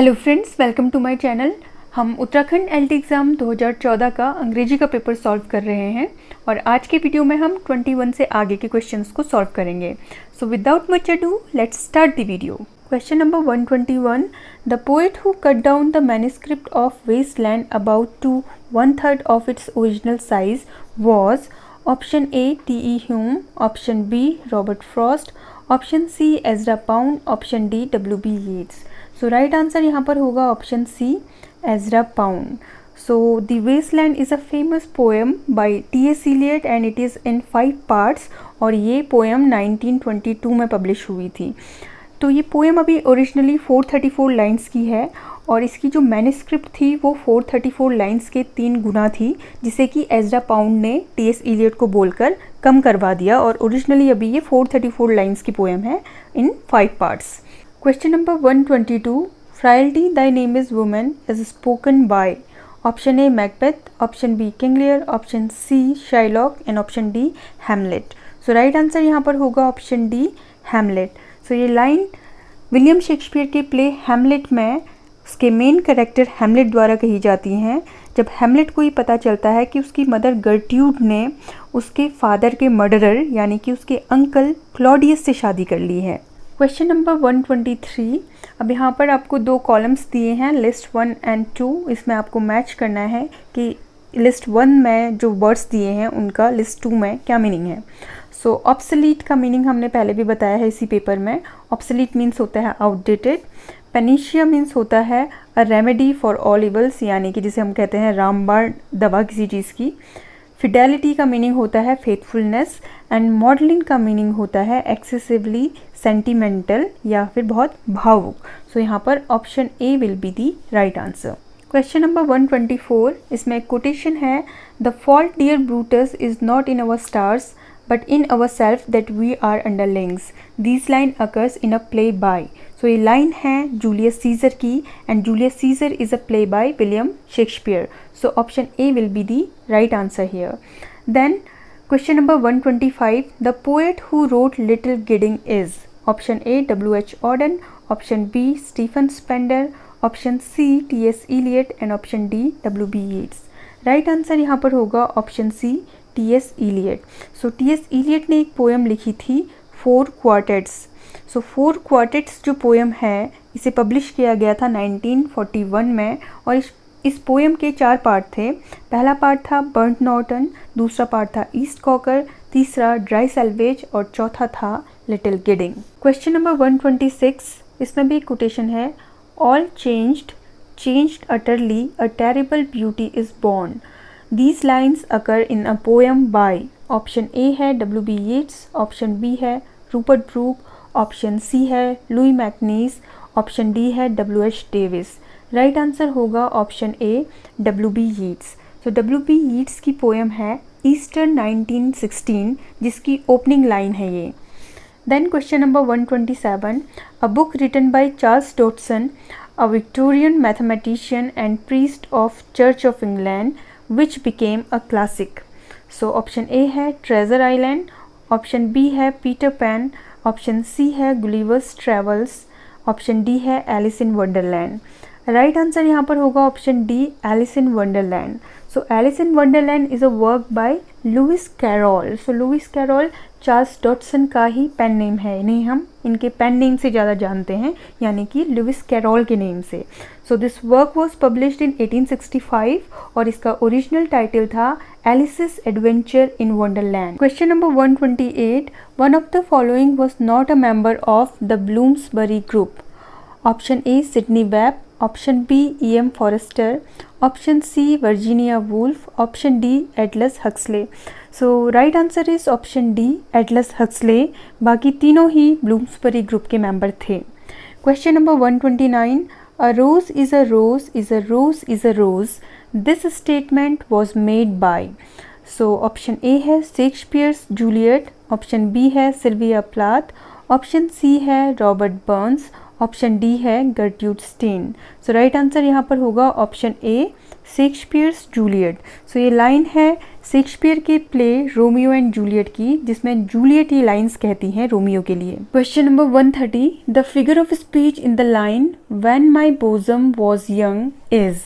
Hello friends, welcome to my channel. हम Uttarakhand LT exam 2014 का अंग्रेजी का पेपर सॉल्व कर रहे हैं और आज के वीडियो में हम 21 से आगे के क्वेश्चंस को सॉल्व करेंगे। So without much ado let's start the video. Question number 121, the poet who cut down the manuscript of waste land about to 1/3 of its original size was option A T E. Hulme, option B Robert Frost, option C Ezra Pound, option D W.B. Yeats. So right answer यहाँ पर होगा option C Ezra Pound. So the waste land is a famous poem by T.S. Eliot and it is in 5 parts और ये poem 1922 में publish हुई थी। तो ये पोएम अभी ओरिजिनली 434 लाइन्स की है और इसकी जो मैन्युस्क्रिप्ट थी वो 434 लाइन्स के 3 गुना थी, जिसे कि एज़रा पाउंड ने T.S. इलियट को बोलकर कम करवा दिया और ओरिजिनली अभी ये 434 लाइन्स की पोएम है इन 5 parts. Question number 122, Frailty, thy name is woman is spoken by option A Macbeth, option B King Lear, option C Shylock and option D Hamlet। So right answer यहाँ पर होगा option D Hamlet। So ये line William Shakespeare के play Hamlet में उसके main character Hamlet द्वारा कही जाती हैं, जब हैमलेट को ये पता चलता है कि उसकी मदर गर्ट्यूड ने उसके फादर के मर्डरर यानी कि उसके अंकल क्लॉडियस से शादी कर ली है। क्वेश्चन नंबर 123, अब यहाँ पर आपको 2 कॉलम्स दिए हैं, लिस्ट 1 एंड 2। इसमें आपको मैच करना है कि लिस्ट 1 में जो वर्ड्स दिए हैं उनका लिस्ट 2 में क्या मीनिंग है। सो ऑब्सोलीट का मीनिंग हमने पहले भी बताया है इसी पेपर में। ऑब्सोलीट मीन्स होता है आउटडेटेड। पेनिशिया मीन्स होता है a remedy for all evils, यानी कि जिसे हम कहते हैं रामबाण दवा किसी चीज़ की। फिडेलिटी का मीनिंग होता है फेथफुलनेस एंड मॉडलिंग का मीनिंग होता है एक्सेसिवली सेंटिमेंटल या फिर बहुत भावुक। सो यहाँ पर option A will be the right answer. Question number 124, इसमें कोटेशन है, the fault dear Brutus is not in our stars but in our self that we are underlings, this line occurs in a play by. So ये line है Julius Caesar की and Julius Caesar is a play by William Shakespeare. So option A will be the right answer here. Then question number 125, the poet who wrote Little Gidding is option A W.H. Auden, option B Stephen Spender, option C T.S. Eliot and option D W.B. Yeats। Right answer यहाँ पर होगा option सी T.S. Eliot। सो T.S. Eliot ने एक poem लिखी थी 4 quartets. सो 4 quartets जो poem है इसे पब्लिश किया गया था 1941 में और इस पोएम के 4 पार्ट थे। पहला पार्ट था बर्न्ट नॉर्टन, दूसरा पार्ट था ईस्ट कॉकर, तीसरा ड्राई सैल्वेज और चौथा था लिटिल गिडिंग। क्वेश्चन नंबर 126, इसमें भी कोटेशन है, all changed utterly a terrible beauty is born, these lines occur in a poem by. Option A है W.B. येट्स, ऑप्शन बी है रूपर्ट ब्रूक, ऑप्शन सी है लुई मैकनीज, ऑप्शन डी है W.H. Davis. Right answer होगा option ए W.B. येट्स। तो W.B. येट्स की poem है Easter 1916 जिसकी opening line है ये। Then question number 127, a book written by Charles Dodgson, a Victorian mathematician and priest of church of England, which became a classic. So option A है treasure island, option B है Peter Pan, option C है Gulliver's travels, option D है Alice in Wonderland. Right answer यहाँ पर होगा option D Alice in Wonderland. So Alice in Wonderland is a work by Lewis Carroll. So Louis carol Charles Dotson का ही pen name है, इन्हें हम इनके pen name से ज़्यादा जानते हैं यानी कि लुइस कैरोल के नेम से। So this work was published in 1865 और इसका ओरिजिनल टाइटल था Alice's adventure in wonderland. Question number 128, one of the following was not a member of the Bloomsbury group. Option A Sydney Webb, option B E.M. Forster, option C Virginia Woolf, option D Atlas Huxley. So right answer is option D Atlas Huxley. बाकी तीनों ही Bloomsbury group के member थे। Question number 129, a rose is a rose is a rose is a rose, this statement was made by. So option A है Shakespeare's Juliet, option B है Sylvia Plath, option C है Robert Burns, option D है गर्ट्यूड Stein. So right answer यहाँ पर होगा option A Shakespeare's Juliet. So ये line है शेक्सपियर के प्ले रोमियो एंड जूलियट की, जिसमें जूलियट ये लाइन्स कहती हैं रोमियो के लिए। Question number 130, the figure of speech in the line when my bosom was young is.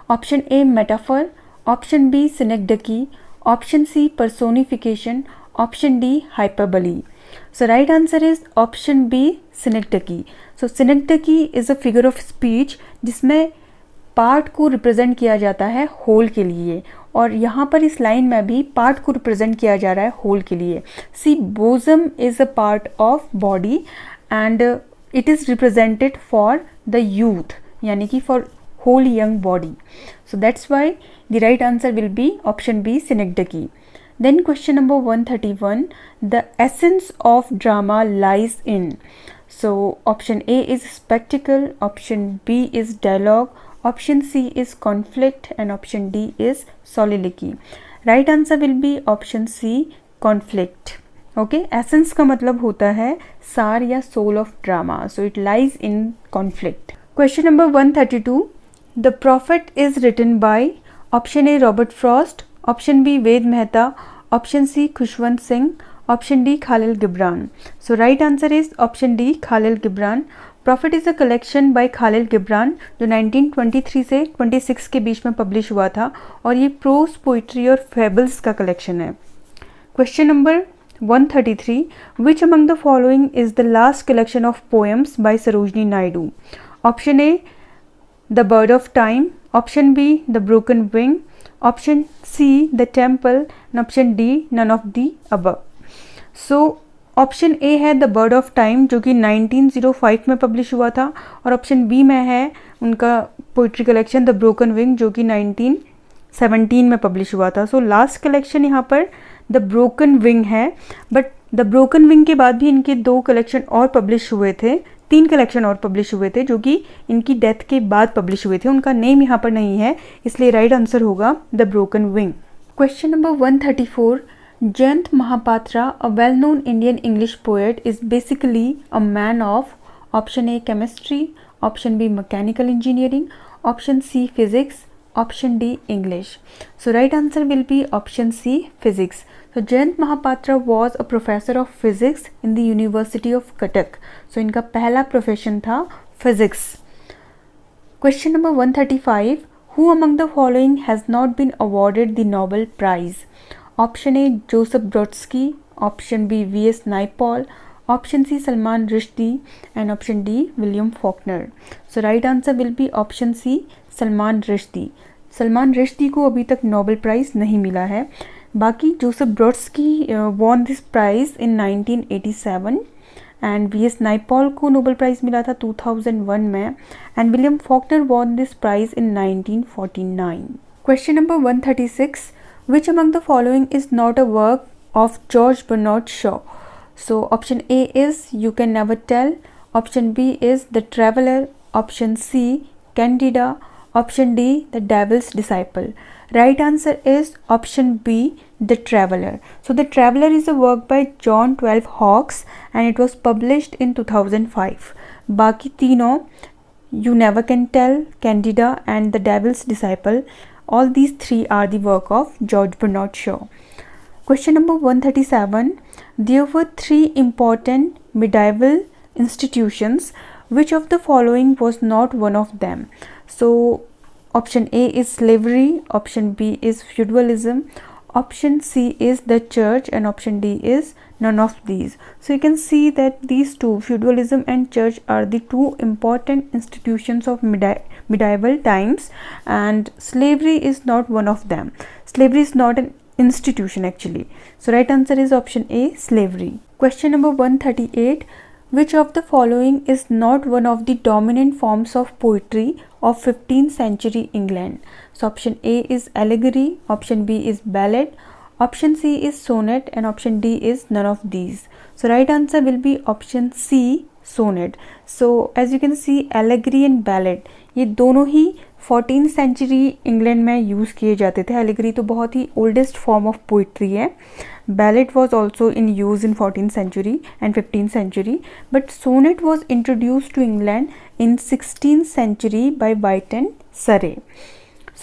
Option A metaphor, option B synecdoche, option C personification, option D hyperbole. So right answer is option B, synecdoche. So synecdoche is a figure of speech जिसमें part को represent किया जाता है whole के लिए, और यहाँ पर इस लाइन में भी पार्ट को रिप्रेजेंट किया जा रहा है होल के लिए। See bosom is a part of body and it is represented for the youth, यानी कि for whole young body. So that's why the right answer will be option B, synecdoche. Then question number 131, the essence of drama lies in. So option A is spectacle, option B is dialogue, option C is conflict and option D is soliloquy. Right answer will be option C, conflict. Okay, essence का मतलब होता है सार या soul of drama, so it lies in conflict. Question number 132, the prophet is written by option A Robert Frost, option B Ved Mehta, option C Khushwant Singh, option D Khalil Gibran. So right answer is option D Khalil Gibran. Prophet is a collection by Khalil Gibran जो 1923 से 26 के बीच में publish हुआ था, और ये prose poetry और fables का कलेक्शन है। Question number 133, which among the following is the last collection of poems by Sarojini Naidu. Option A the bird of time, option B the broken wing, option C the temple and option D none of the above. So option A है the bird of time जो कि 1905 में publish हुआ था, और option B में है उनका poetry collection the broken wing जो कि 1917 में पब्लिश हुआ था। सो लास्ट कलेक्शन यहाँ पर द ब्रोकन विंग है, बट द ब्रोकन विंग के बाद भी इनके 2 कलेक्शन और पब्लिश हुए थे, 3 कलेक्शन और पब्लिश हुए थे जो कि इनकी डेथ के बाद पब्लिश हुए थे। उनका नेम यहाँ पर नहीं है, इसलिए राइट आंसर होगा the broken wing. Question number 134, Jayanta Mahapatra a well known Indian English poet is basically a man of option A chemistry, option B mechanical engineering, option C physics, option D English. So right answer will be option C physics. So Jayant Mahapatra was a professor of physics in the University of Cuttack. So इनका पहला profession था physics. Question number 135, who among the following has not been awarded the Nobel Prize? Option A Joseph Brodsky, option B V.S. Naipaul, option C Salman Rushdie and option D William Faulkner. So right answer will be option C Salman Rushdie. Salman Rushdie को अभी तक Nobel prize नहीं मिला है। बाकी Joseph Brodsky won this prize in 1987 and V S. Naipaul को Nobel prize मिला था 2001 में, and William Faulkner won this prize in 1949। Question number 136, which among the following is not a work of George Bernard Shaw? So option A is you can never tell, option B is the traveller, option C Candida, option D the devil's disciple. Right answer is option B the traveler. So the traveler is a work by John 12 Hawkes and it was published in 2005. बाकी तीनों You Never Can Tell, Candida and the Devil's Disciple, all these 3 are the work of George Bernard Shaw. Question number 137, there were 3 important medieval institutions. Which of the following was not one of them? So option A is slavery, option B is feudalism, option C is the church and option D is none of these. So you can see that these two, feudalism and church, are the 2 important institutions of medieval times, and slavery is not one of them. Slavery is not an institution actually. So right answer is option A slavery. Question number 138, which of the following is not one of the dominant forms of poetry of 15th century England? So option A is allegory, option B is ballad, option C is sonnet and option D is none of these. So right answer will be option C sonnet. So as you can see, allegory and ballad ये दोनों ही 14th century England में use किए जाते थे। allegory तो बहुत ही oldest form of poetry है। ballad was also in use in 14th century and 15th century, but sonnet was introduced to England in 16th century by White and Surrey.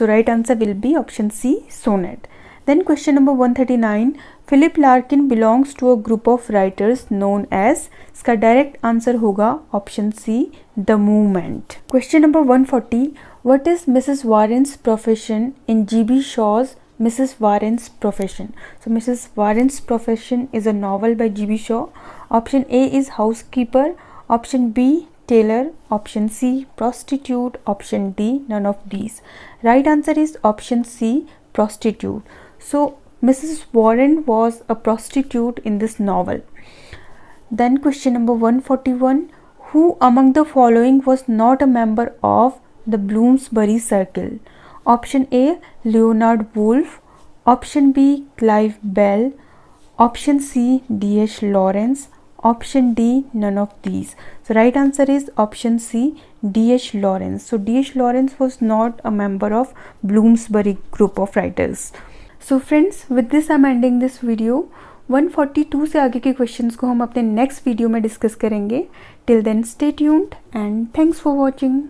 So right answer will be option C, sonnet. Then question number 139, Philip Larkin belongs to a group of writers known as, इसका direct answer होगा option C, the movement. Question number 140, what is Mrs Warren's profession in GB Shaw's Mrs. Warren's Profession? So Mrs. Warren's Profession is a novel by GB Shaw. Option A is housekeeper, option B tailor, option C prostitute, option D none of these. Right answer is option C, prostitute. So Mrs. Warren was a prostitute in this novel. Then question number 141, who among the following was not a member of the Bloomsbury Circle? Option A, Leonard Woolf, option B, Clive Bell, option C, D.H. Lawrence, option D, none of these. So right answer is option C, D.H. Lawrence. So D.H. Lawrence was not a member of Bloomsbury group of writers. So friends, with this I'm ending this video. 142 से आगे के questions को हम अपने next video में discuss करेंगे. Till then stay tuned and thanks for watching.